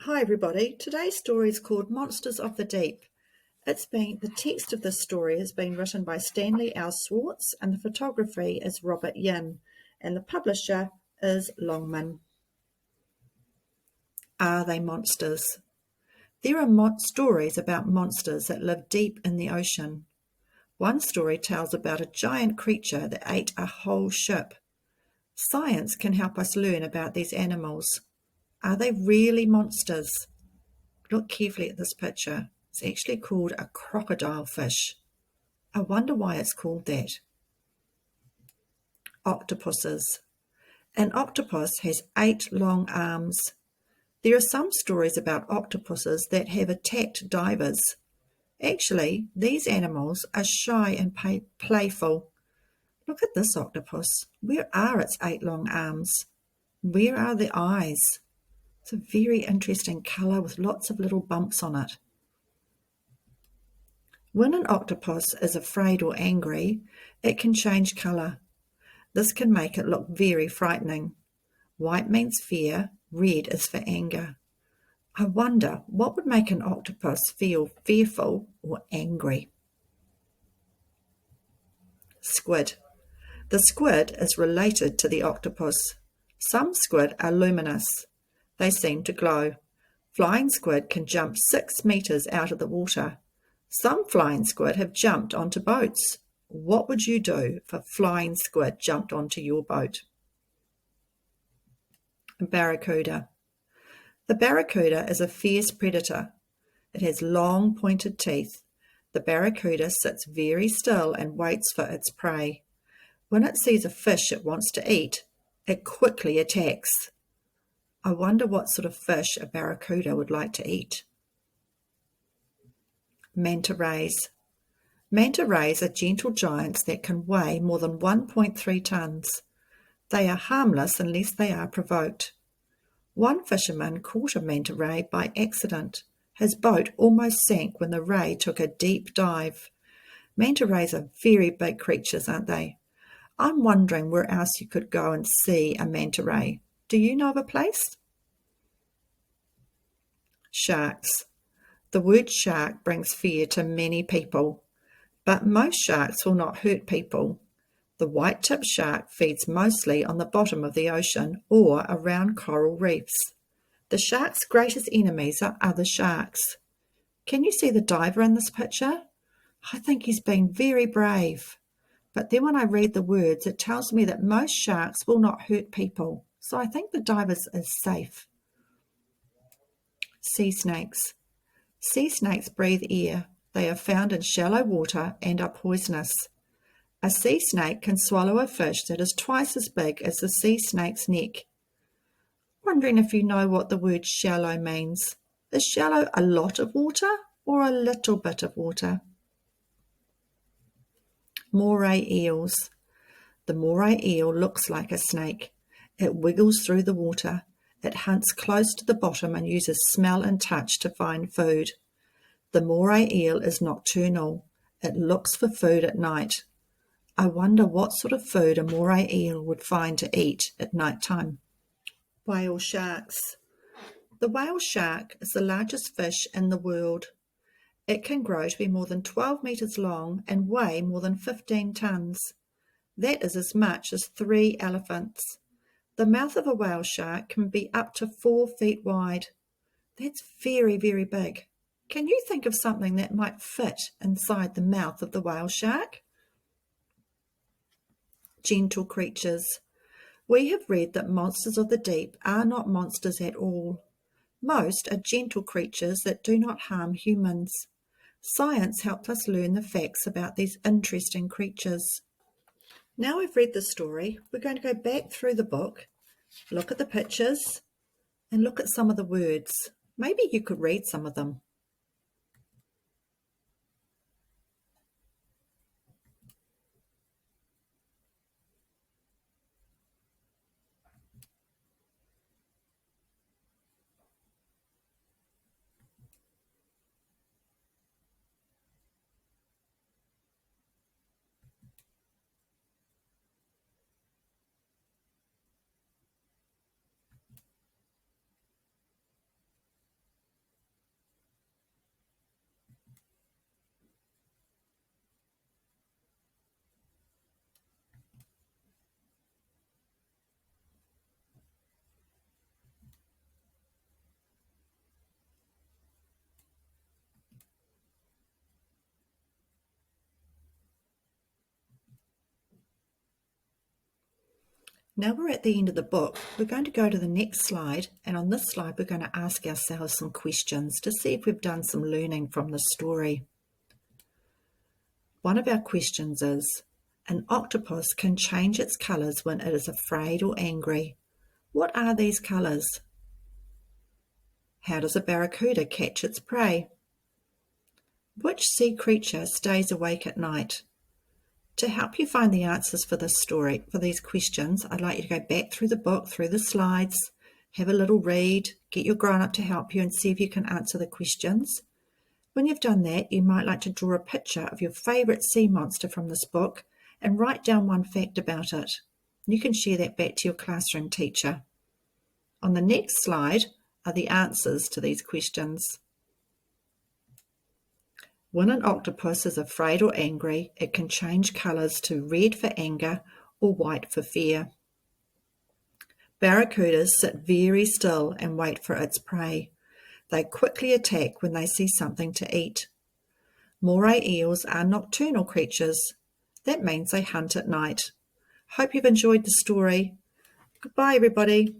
Hi everybody, today's story is called Monsters of the Deep. The text of this story has been written by Stanley L. Swartz and the photography is Robert Yin and the publisher is Longman. Are they monsters? There are stories about monsters that live deep in the ocean. One story tells about a giant creature that ate a whole ship. Science can help us learn about these animals. Are they really monsters? Look carefully at this picture. It's actually called a crocodile fish. I wonder why it's called that. Octopuses. An octopus has 8 long arms. There are some stories about octopuses that have attacked divers. Actually, these animals are shy and playful. Look at this octopus. Where are its 8 long arms? Where are the eyes? It's a very interesting colour with lots of little bumps on it. When an octopus is afraid or angry, it can change colour. This can make it look very frightening. White means fear, red is for anger. I wonder what would make an octopus feel fearful or angry. Squid. The squid is related to the octopus. Some squid are luminous. They seem to glow. Flying squid can jump 6 metres out of the water. Some flying squid have jumped onto boats. What would you do if a flying squid jumped onto your boat? Barracuda. The barracuda is a fierce predator. It has long pointed teeth. The barracuda sits very still and waits for its prey. When it sees a fish it wants to eat, it quickly attacks. I wonder what sort of fish a barracuda would like to eat. Manta Rays. Manta rays are gentle giants that can weigh more than 1.3 tons. They are harmless unless they are provoked. One fisherman caught a manta ray by accident. His boat almost sank when the ray took a deep dive. Manta rays are very big creatures, aren't they? I'm wondering where else you could go and see a manta ray. Do you know of a place? Sharks. The word shark brings fear to many people. But most sharks will not hurt people. The white-tipped shark feeds mostly on the bottom of the ocean or around coral reefs. The shark's greatest enemies are other sharks. Can you see the diver in this picture? I think he's been very brave. But then when I read the words, it tells me that most sharks will not hurt people. So I think the diver is safe. Sea snakes. Sea snakes breathe air. They are found in shallow water and are poisonous. A sea snake can swallow a fish that is twice as big as the sea snake's neck. Wondering if you know what the word shallow means. Is shallow a lot of water or a little bit of water? Moray eels. The moray eel looks like a snake. It wiggles through the water. It hunts close to the bottom and uses smell and touch to find food. The moray eel is nocturnal. It looks for food at night. I wonder what sort of food a moray eel would find to eat at night time. Whale sharks. The whale shark is the largest fish in the world. It can grow to be more than 12 metres long and weigh more than 15 tonnes. That is as much as 3 elephants. The mouth of a whale shark can be up to 4 feet wide. That's very, very big. Can you think of something that might fit inside the mouth of the whale shark? Gentle creatures. We have read that monsters of the deep are not monsters at all. Most are gentle creatures that do not harm humans. Science helped us learn the facts about these interesting creatures. Now we've read the story, we're going to go back through the book, look at the pictures, and look at some of the words. Maybe you could read some of them. Now we're at the end of the book. We're going to go to the next slide, and on this slide we're going to ask ourselves some questions to see if we've done some learning from the story. One of our questions is, an octopus can change its colours when it is afraid or angry. What are these colours? How does a barracuda catch its prey? Which sea creature stays awake at night? To help you find the answers for this story, for these questions, I'd like you to go back through the book, through the slides, have a little read, get your grown-up to help you and see if you can answer the questions. When you've done that, you might like to draw a picture of your favourite sea monster from this book and write down one fact about it. You can share that back to your classroom teacher. On the next slide are the answers to these questions. When an octopus is afraid or angry, it can change colours to red for anger or white for fear. Barracudas sit very still and wait for its prey. They quickly attack when they see something to eat. Moray eels are nocturnal creatures. That means they hunt at night. Hope you've enjoyed the story. Goodbye, everybody.